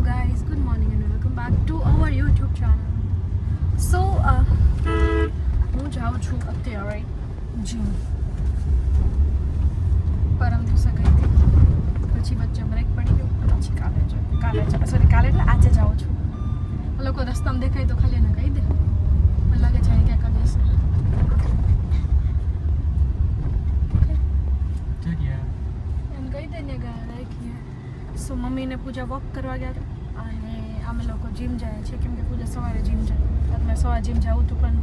guys, good morning and welcome back to our YouTube channel. So, હું જાઉં છું અત્યારે જીમ. પરમ દિવસે ગઈ હતી, પછી વચ્ચે બ્રેક પડી ગયો, પછી કાલે એટલે આજે જાઉં છું. લોકો રસ્તામાં દેખાય તો ખાલી એને કહી દે, મને લાગે છે અહીં ક્યાંક જશે. એમ કહી દે ને રાખીએ. સો મમ્મીને પૂજા વોક કરવા ગયા હતા અને અમે લોકો જીમ જાય છે, કેમ કે પૂજા સવારે જીમ જાય. મેં સવારે જીમ જાઉં હતું પણ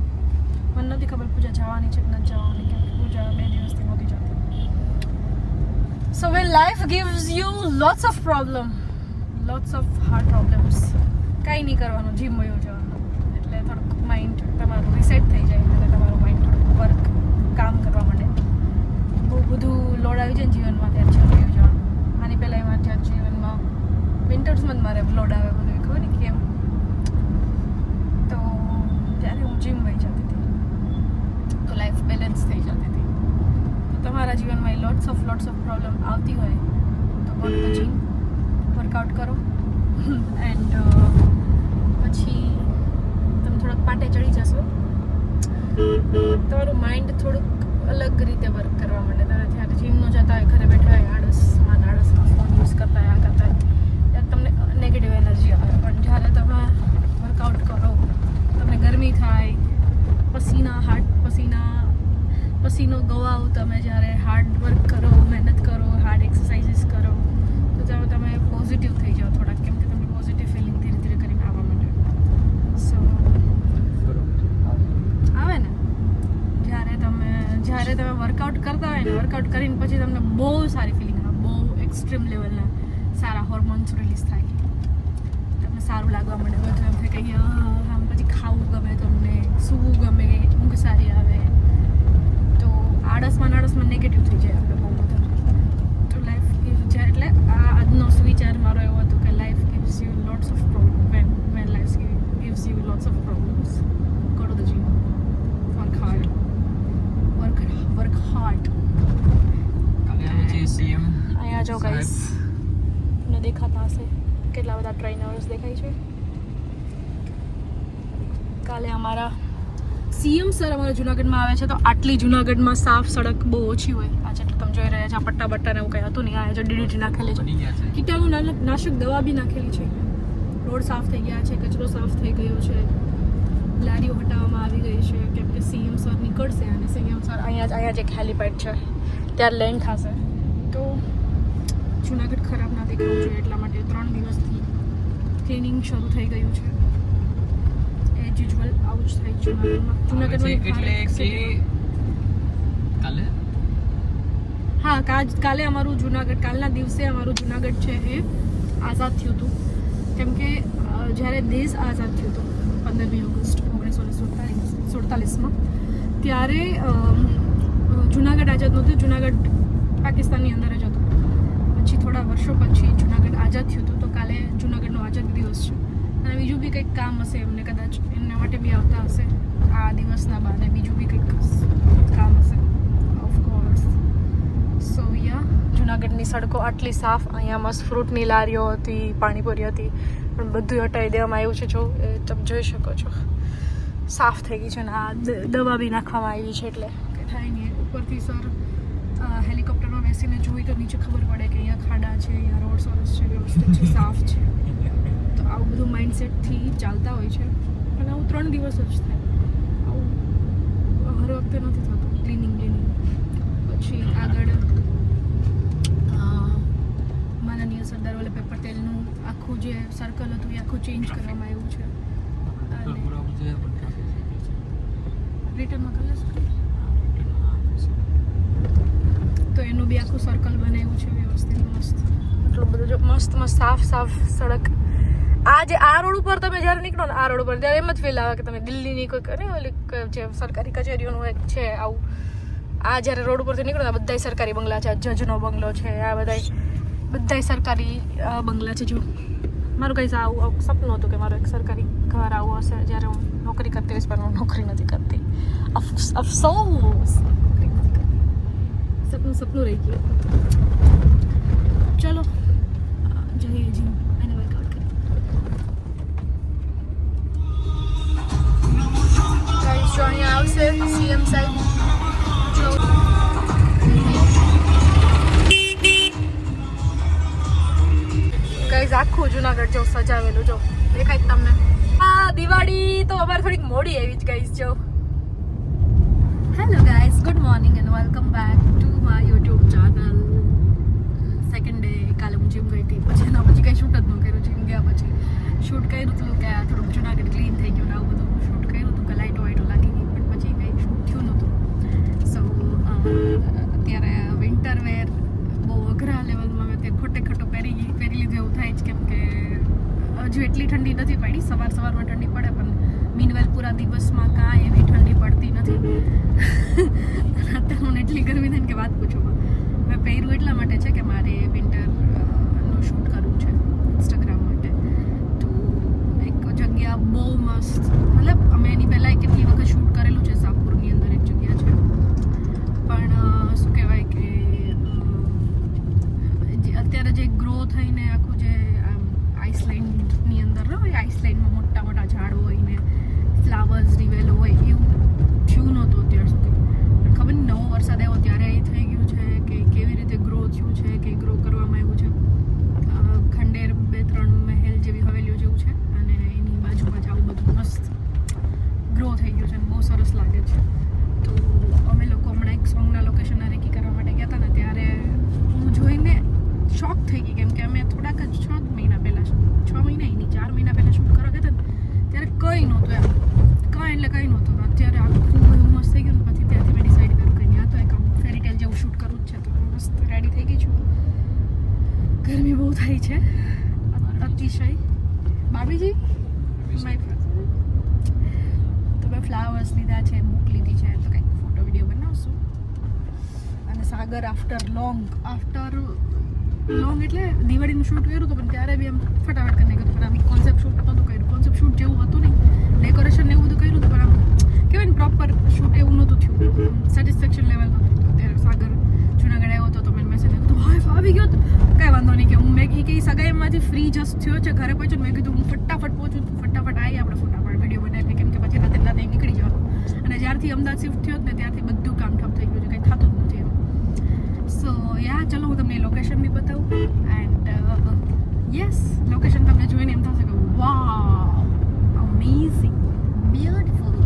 મને નથી ખબર પૂજા જવાની છે કે નથી જવાની, કેમ કે પૂજા 2 દિવસથી નહોતી જતી. સો when life gives you lots of hard problems, કાંઈ નહીં કરવાનું, જીમ વયો જવાનું, એટલે થોડુંક માઇન્ડ તમારું રિસેટ થઈ જાય અને તમારું માઇન્ડ થોડુંક વર્ક કામ કરવા માંડે. બહુ બધું લોડ આવી જાય ને જીવનમાં ત્યારે જીમ વયો જવાનું. આની પહેલાં એમાં જ્યાં જીવનમાં વિન્ટર્સમાં જ મારે લોડ આવે બધું, ખબર નહીં કેમ. તો ત્યારે હું જીમ વહી જતી હતી, તો લાઈફ બેલેન્સ થઈ જતી હતી. તો તમારા જીવનમાં લોટ્સ ઓફ પ્રોબ્લેમ આવતી હોય તો go to the gym, workout કરો એન્ડ પછી તમે થોડાક પાટે ચડી જશો, તમારું માઇન્ડ થોડુંક અલગ રીતે વર્ક કરવા માંડે. તમે જ્યારે જીમ ન જતા હોય, ઘરે બેઠા હોય, આળસમાં ફોન યુઝ કરતા હોય, આ કરતા હોય, ત્યારે તમને નેગેટિવ એનર્જી આવે. પણ જ્યારે તમે વર્કઆઉટ કરો, તમને ગરમી થાય, પસીનો ગવાઓ, તમે જ્યારે હાર્ડ વર્ક કરો, મહેનત કરો, હાર્ડ એક્સરસાઇઝીસ કરો, તો તમે પોઝિટિવ થઈ જાઓ થોડાક, કેમ કે તમને પોઝિટિવ ફિલિંગ ધીરે ધીરે કરીને આવવા માંડે. સો આવે ને જ્યારે તમે વર્કઆઉટ કરતા હોય ને, વર્કઆઉટ કરીને પછી તમને બહુ સારી ફિલિંગ આવે, બહુ એક્સ્ટ્રીમ લેવલના સારા હોર્મોન્સ રિલીઝ થાય, તમને સારું લાગવા માંડે, બધું એમ થાય કે આમ પછી ખાવું ગમે, તમને સૂવું ગમે, ઊંઘ સારી આવે. તો આળસમાં નેગેટિવ થઈ જાય આપણે બહુ બધા. તો લાઈફ ગિવ્સ છે, એટલે આજનો વિચાર મારો એવો હતો કે life gives you lots of problem. When life gives you lots of problems, go to the gym, work hard. અહીંયા જો ગાઈસ, તમને દેખાતા હશે કેટલા બધા ટ્રેનર્સ દેખાય છે. કાલે અમારા સીએમ સર અમારા જુનાગઢમાં આવે છે, તો આટલી જુનાગઢમાં સાફ સડક બહુ ઓછી હોય. આ જેટલું તમે જોઈ રહ્યા છો, આ પટ્ટા ને એવું કંઈ હતું નહીં. આ જો ડીડીટી નાખેલી છે, કીટાણુ નાશક દવા બી નાખેલી છે. રોડ સાફ થઈ ગયા છે, કચરો સાફ થઈ ગયો છે, લારીઓ હટાવવામાં આવી ગઈ છે, કેમ કે સીએમ સર નીકળશે અને સીએમ સર અહીંયા જે હેલીપેડ છે ત્યારે લેન્ડ થશે. તો જુનાગઢ ખરાબ ના દેખાવું જોઈએ, એટલા માટે 3 દિવસથી ક્લિનિંગ શરૂ થઈ ગયું છે. એઝ યુઝ્યુઅલ આવું જ થાય જુનાગઢમાં. કાલે અમારું જુનાગઢ, કાલના દિવસે અમારું જુનાગઢ છે એ આઝાદ થયું હતું. કેમ કે જ્યારે દેશ આઝાદ થયો હતો 15મી ઓગસ્ટ 1947માં, ત્યારે જુનાગઢ આઝાદ નહોતું, જુનાગઢ પાકિસ્તાનની અંદર જ હતું. પછી થોડા વર્ષો પછી જુનાગઢ આઝાદ થયું હતું. તો કાલે જુનાગઢનો આઝાદી દિવસ છે, અને બીજું બી કંઈક કામ હશે એમને, કદાચ એમના માટે બી આવતા હશે આ દિવસના બાદ, બીજું બી કંઈક કામ હશે ઓફકોર્સ. સો જુનાગઢની સડકો આટલી સાફ, અહીંયા મસ્ત ફ્રૂટની લારીઓ હતી, પાણીપુરી હતી, પણ બધું હટાવી દેવામાં આવ્યું છે. જો તમે જોઈ શકો છો, સાફ થઈ ગઈ છે, ને આ દવા બી નાખવામાં આવી છે, એટલે કે થાય નહીં. ઉપરથી સર હેલિકોપ્ટરમાં બેસીને જોઈ તો નીચે ખબર પડે કે અહીંયા ખાડા છે, અહીંયા રોડ સરસ છે, વ્યવસ્થિત છે, સાફ છે. તો આવું બધું માઇન્ડસેટથી ચાલતા હોય છે, અને આવું 3 દિવસ જ થાય, આવું હર વખતે નથી થતું ક્લિનિંગ. પછી આગળ માનનીય સરદાર વલ્લભભાઈ પટેલનું આખું જે સર્કલ હતું એ આખું ચેન્જ કરવામાં આવ્યું છે. રિટર્નમાં કલર્સ તો એનું બી આખું સર્કલ બનાવ્યું છે વ્યવસ્થિત, મસ્ત. એટલું બધું જો મસ્ત સાફ સડક. આ રોડ ઉપર તમે જ્યારે નીકળો ને, આ રોડ ઉપર ત્યારે એમ જ ફીલ આવે કે તમે દિલ્હીની કોઈ જે સરકારી કચેરીઓનું એક છે આવું. આ જ્યારે રોડ ઉપરથી નીકળો ને, બધાય સરકારી બંગલા છે, જજનો બંગલો છે, આ બધાય સરકારી બંગલા છે. જો મારું કંઈ આવું સપનું હતું કે મારું એક સરકારી ઘર આવું હશે જ્યારે હું નોકરી કરતી હોઈશ, પણ હું નોકરી નથી કરતી. અફસોસ, સપનું રહી ગયું. ચલો જઈએ જીમ અને વર્કઆઉટ કરીએ. છે સીએમ સાહેબ. ગાઈઝ આખું જુનાગઢ જો સજાવેલું જો દેખાય તમને. આ દિવાળી તો અમારે થોડીક મોડી આવી જ ગાઈઝ જો. Hello guys, good morning and welcome back to my YouTube channel. Second day કાલે હું જીમ ગઈ હતી, પછી એના પછી કંઈ શૂટ જ ન કર્યું. જીમ ગયા પછી શૂટ કર્યું હતું કે થોડુંક જુનાગઢ ક્લીન થઈ ગયું ને આવું બધું શૂટ કર્યું હતું કે લાઇટો વાઇટો લાગી ગઈ, પણ પછી કંઈ શૂટ થયું નહોતું. સો અત્યારે વિન્ટર વેર બહુ અઘરા લેવલમાં મેં તે ખોટે ખોટું પહેરી લીધું એવું થાય જ, કેમ કે હજુ એટલી ઠંડી નથી પડી. સવારમાં ઠંડી પડે પણ મીનવેલ પૂરા દિવસમાં કાંઈ એવી ઠંડી પડતી નથી. અત્યારે મને એટલી ગરમી થાય ને કે વાત પૂછો. મેં પહેર્યું એટલા માટે છે કે મારે વિન્ટરનું શૂટ કરવું છે ઇન્સ્ટાગ્રામ માટે. તો એક જગ્યા બહુ મસ્ત, મતલબ અમે એની પહેલાં કેટલી વખત શૂટ કરેલું છે. સાપુરની અંદર એક જગ્યા છે, પણ શું કહેવાય કે અત્યારે જે ગ્રો થઈને આખું જે આઈસલેન્ડની અંદર હોય, આઈસલેન્ડમાં મોટા મોટા ઝાડ હોય ને ફ્લાવર્સ રિવેલો હોય, એવું થયું નહોતું અત્યાર સુધી. પણ ખબર નહીં નવો વરસાદ આવ્યો ત્યારે એ થઈ ગયું છે કે કેવી રીતે ગ્રો થયું છે, કે ગ્રો કરવામાં આવ્યું છે. ખંડેર 2-3 મહેલ જેવી હવેલીઓ જેવું છે અને એની બાજુમાં જ આવું બધું મસ્ત ગ્રો થઈ ગયું છે અને બહુ સરસ લાગે છે. તો અમે લોકો હમણાં એક સોંગના લોકેશનના રેકી કરવા માટે ગયા હતા ને, ત્યારે હું જોઈને શોક થઈ ગઈ, કેમ કે અમે થોડાક જ 6 મહિના પહેલાં 6 મહિના એની 4 મહિના પહેલાં શૂટ કરવા ગયા હતા ને, ત્યારે કંઈ નહોતું એમ, કંઈ એટલે કંઈ નહોતું. અત્યારે આખું એવું મસ્ત થઈ ગયું ને પછી ત્યાંથી મેં ડિસાઈડ કર્યું કે ત્યાં તો એક આમ ફેરીટેલ જેવું શૂટ કરવું જ છે. તો મસ્ત રેડી થઈ ગઈ છું. ગરમી બહુ થાય છે અતિશય. બાબીજી તો મેં ફ્લાવર્સ લીધા છે, બુક લીધી છે, તો કંઈક ફોટો વિડીયો બનાવશું. અને સાગર આફ્ટર લોંગ એટલે દિવાળીનું શૂટ કર્યું હતું, પણ ત્યારે બી એમ ફટાફટ કરી નાખ્યું હતું. પણ આમ કોન્સેપ્ટ શૂટ નહોતું કર્યું, કોન્સેપ્ટ શૂટ જેવું હતું નહીં. ડેકોરેશન ને એવું બધું કર્યું હતું, પણ આમ કહેવાય ને પ્રોપર શૂટ એવું નહોતું થયું. સેટિસ્ફેક્શન લેવલ નહોતું. ત્યારે સાગર જુનાગઢ આવ્યો હતો તો મેં મેસેજ કર્યો હતો, હાય આવી ગયો. કાંઈ વાંધો નહીં, કે હું મેં એ કંઈ સગાઈમાંથી ફ્રી જસ્ટ થયો છે, ઘરે પહોંચ્યો. મેં કીધું હું ફટાફટ પહોંચું, ફટાફટ આવી આપણે ફટાફટ વિડીયો બનાવીએ, કેમ કે પછી રાતે નીકળી જવાનું. અને જ્યારથી અમદાવાદ શિફ્ટ થયો ને ત્યારથી બધું કામ ઠપ થઈ ગયું છે, કંઈ થતું જ નથી એમ. સો યા ચલો હું તમને લોકેશન બી બતાવું. એન્ડ યસ, લોકેશન તમને જોઈને એમ થશે કે wow, amazing, beautiful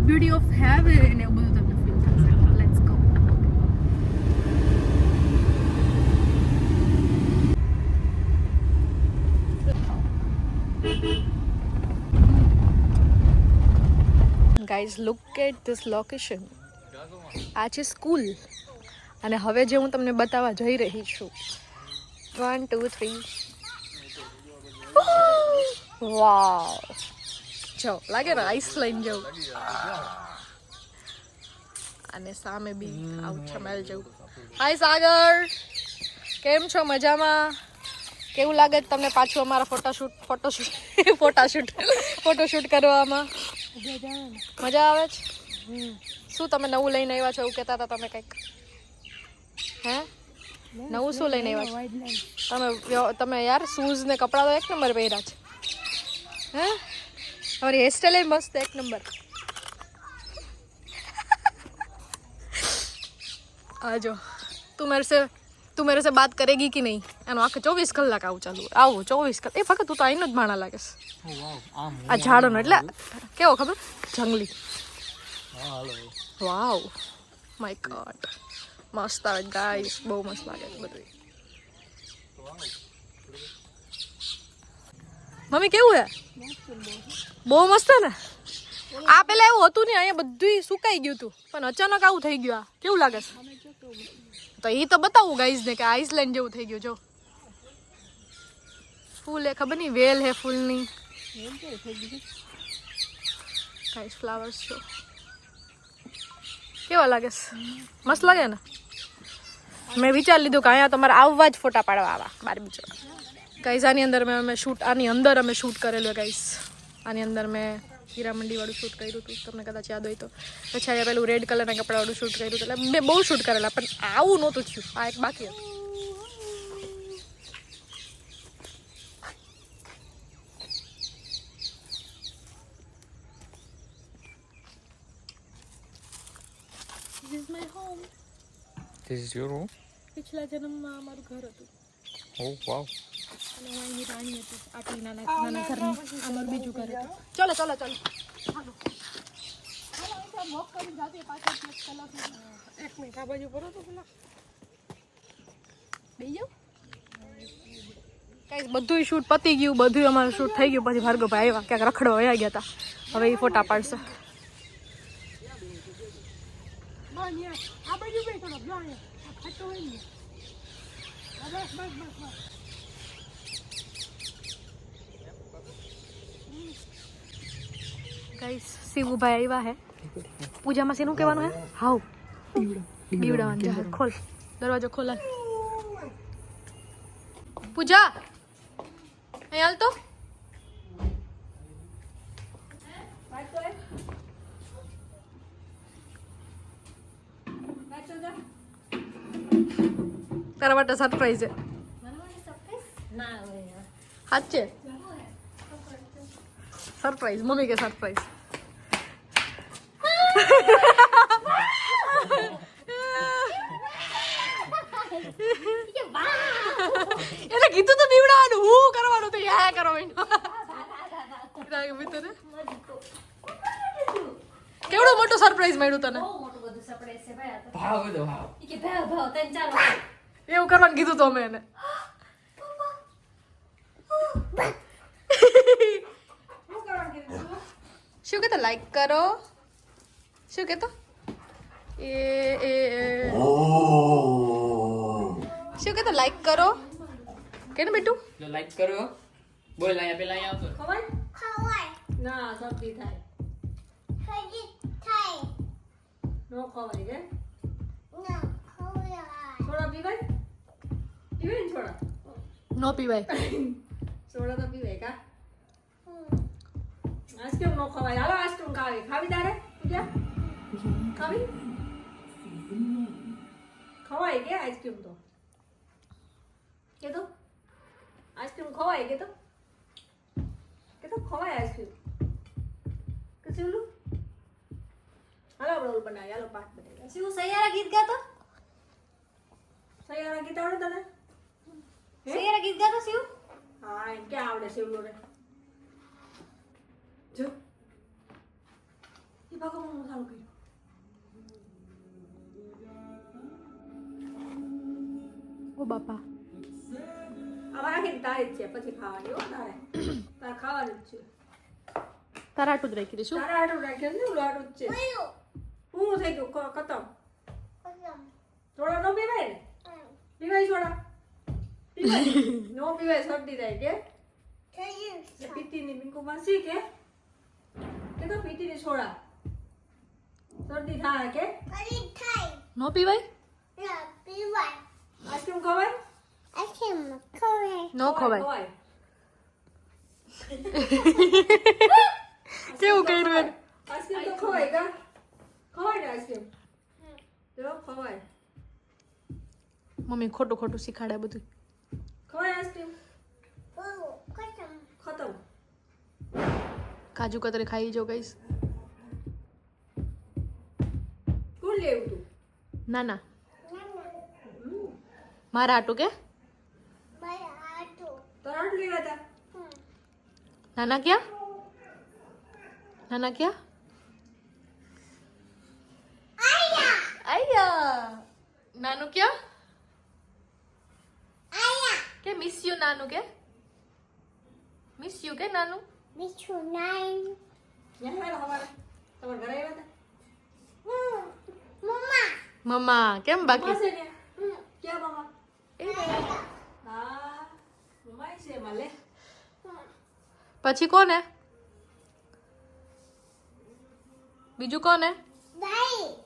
beauty of heaven, એવું બધું તમને ફીલ થશે. Let's go. Guys, look at this location. આ છે સ્કૂલ, અને હવે જે હું તમને બતાવવા જઈ રહી છું, 1 2 3, વાવ, જો લાગે ને આઈસલેન્ડ જેવું. અને સામે બી આવું છમેલ જેવું. હાય સાગર, કેમ છો? મજામાં? કેવું લાગે તમને પાછું અમારા ફોટોશૂટ કરવામાં? મજા આવે છે? શું તમે નવું લઈને આવ્યા છો એવું કહેતા હતા તમે કંઈક? હે, નવું શું લઈને આવ્યા છો તમે? યાર શૂઝ ને કપડાં તો એક નંબર પહેર્યા છે. હે, તમારી હેરસ્ટાઈલ મસ્ત એક નંબર. આજો તું મેરે સે બાત કરેગી કે નહીં, એનો આખે 24 કલાક આવું ચાલુ. આવું 24 કલાક. એ ફક્ત તું તો આઈનો જ માણા લાગે છે આ ઝાડનો, એટલે કેવો ખબર, જંગલી. વાવ, માય ગોડ, મસ્ત આવે ગાઈસ, બહુ મસ્ત લાગે છે બધું. મમ્મી કેવું હે? બહુ મસ્ત ને. આ પેલા એવું હતું ને, અહીંયા બધું સુકાઈ ગયું હતું, પણ અચાનક આવું થઈ ગયું. આ કેવું લાગે છે? તો એ તો બતાવું ગાઈસ ને કે આઈસલેન્ડ જેવું થઈ ગયું. જો ફૂલ હે, ખબર નહીં વેલ હે ફૂલની. ગાઈસ ફ્લાવર્સ જો કેવા લાગે છે? મસ્ત લાગે ને. મેં વિચારી લીધું કે અહીંયા તમારે આવવા જ ફોટા પાડવા આવા બાર બીજો. ગાઈસ આની અંદર અમે શૂટ કરેલું. ગાઈસ આની અંદર મેં હીરામંડીવાળું શૂટ કર્યું હતું, તમને કદાચ યાદ હોય તો. પછી અહીંયા પેલું રેડ કલરના કપડાવાળું શૂટ કર્યું હતું. એટલે મેં બહુ શૂટ કરેલા, પણ આવું નહોતું થયું. આ એક બાકી હતું. This is your room? પિછલા જન્મમાં અમારું ઘર હતું Oh, wow. અને હું અહીંની રાણી હતી આટલી નાના ઘરની અમારું બીજું ઘર હતું ચલો ચલો ચલો હાલો વોક કરી જાતે પાછળ કલાક એક મિનિટ આ બાજુ કરો તો પેલા બેસી જાઓ કઈ બધું શૂટ પતી ગયું બધું અમારું શૂટ થઈ ગયું પછી ભાર્ગવભાઈ આવ્યા ક્યાંક રખડવા વયા ગયા હતા હવે એ ફોટા પાડશે ગાઈસ શિવુભાઈ આવ્યા હે પૂજામાં શેનું કહેવાનું હે હાઉ બીવડાવાનું જા ખોલ દરવાજો ખોલાય પૂજા અહીં હાલ તો તારા માટે સરપ્રાઈઝ છે સાચે સરપ્રાઈઝ મમ્મી કે સરપ્રાઈઝ એટલે કીધું તો બીવડાવાનું હું કરવાનું તો યા કરવાનું કેવડું મોટું સરપ્રાઈઝ મળ્યું તને એવું કરવાનું કીધું તો અમે એને શું કહેતો લાઈક કરો શું કહેતો એ શું કહેતો લાઈક કરો કે ને બેટું લાઈક કરો બોલ અહીંયા પેલા અહીંયા આવતો ખવાય ના સબ્જી થાય નો ખવાય કે સોડા પીવાય પીવાય ને સોડા નો પીવાય સોડા તો પીવાય કા આઈસ્ક્રીમ નો ખવાય હાલો આઈસ્ક્રીમ ખાવી તારે પૂજા ખાવી ખવાય કે આઈસ્ક્રીમ તો કે તો આઈસ્ક્રીમ ખવાય કે તો ખવાય આઈસ્ક્રીમ કે ચલું હાલો આપણે ઓલું બનાવી હાલો પાઠ બનાવી શું સૈયારા ગીત ગાતો સૈયારા ગીત આવડે તને સૈયારા ગીત ગાતો શિવ હા એમ ક્યાં આવડે શિવલો રે જો એ ભાગો હું ચાલુ કર્યું ઓ બાપા અમારા કે તારે જ છે પછી ખાવાની હો તારે ખાવાનું જ છે તારા આટું જ રાખી દઈશું તારા આટું રાખ્યું ને ઓલું આટું જ છે હું થઈ ગયું ખતમ થોડા નો પીવાય ને પીવાય થોડા પીવાય નો પીવાય શરદી થાય કે પીતીની બિંકુ માસી કે તો પીતીની છોડા શરદી થાય કે નો પીવાય આઈસ્ક્રીમ ખવાય નો ખવાય કેવું કર્યું આઈસ્ક્રીમ તો ખવાય કા ખવાય ને આઈસ્ક્રીમ તો ખવાય મમ્મી ખોટું ખોટું શીખાડે બધું ખવાય આઈસ્ક્રીમ ખતમ કાજુ કતરી ખાઈ જો ગઈશ કોણ લેવું તું ના ના મારા આટું કે તારા આટું લેવા તા નાના ક્યાં નાના ક્યાં આયા નાનું ક્યાં કે મિસ યુ નાનું કે મિસ યુ કે નાનું મિસ યુ નાઈન યહાં હમારા તમાર ઘરે આવ્યા હતા મમ્મા કેમ બાકી ક્યાં મમ્મા હા મમ્મા છે મલે પછી કોને બીજું કોને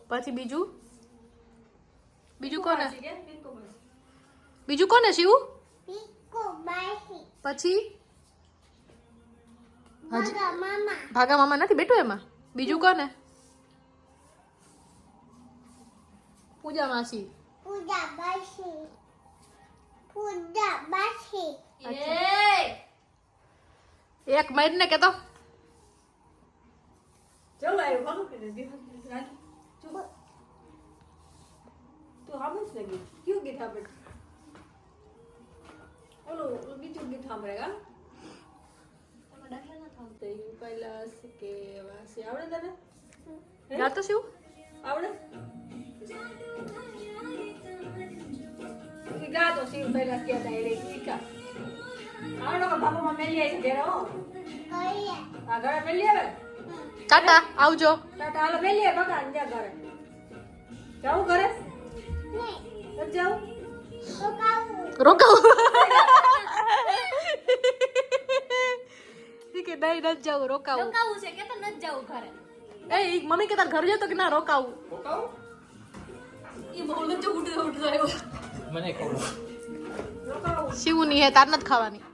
પછી બીજું કોને બીજું કોને શિવ પછી ભાગા મામા નથી બેઠું એમાં બીજું કોને પૂજા માસી એક મિનિટ ને કેતો ચલો આવ્યો ભાગો કે તું હામું કૃષ્ણ ગીત કયું ગીત આપણે ઓલું બીજું ગીત સાંભળે કૈલાસ કે વાસી આવડે તને ગાતો શું આવડે ગાતો શિવ કૈલાસ કે હતા એટલે શીખા આવડો કે બાપુમાં મેલી આવી છે ઘેર હો આ ઘરે મેલી આવે ટાટા આવજો ટાટા હાલો મેલી આવે બકા ત્યાં ઘરે જાવું ઘરે નથી જાવું રોકાવ ઠીક છે નહીં નથી જાવું રોકાવું રોકાવું છે કે તો નથી જવું ઘરે એ મમ્મી કે તાર ઘર જતો કે ના રોકાવું એ બોલ તો ઉઠતો આવ્યો મને ખબર શિવની હે તાર નથી ખાવાની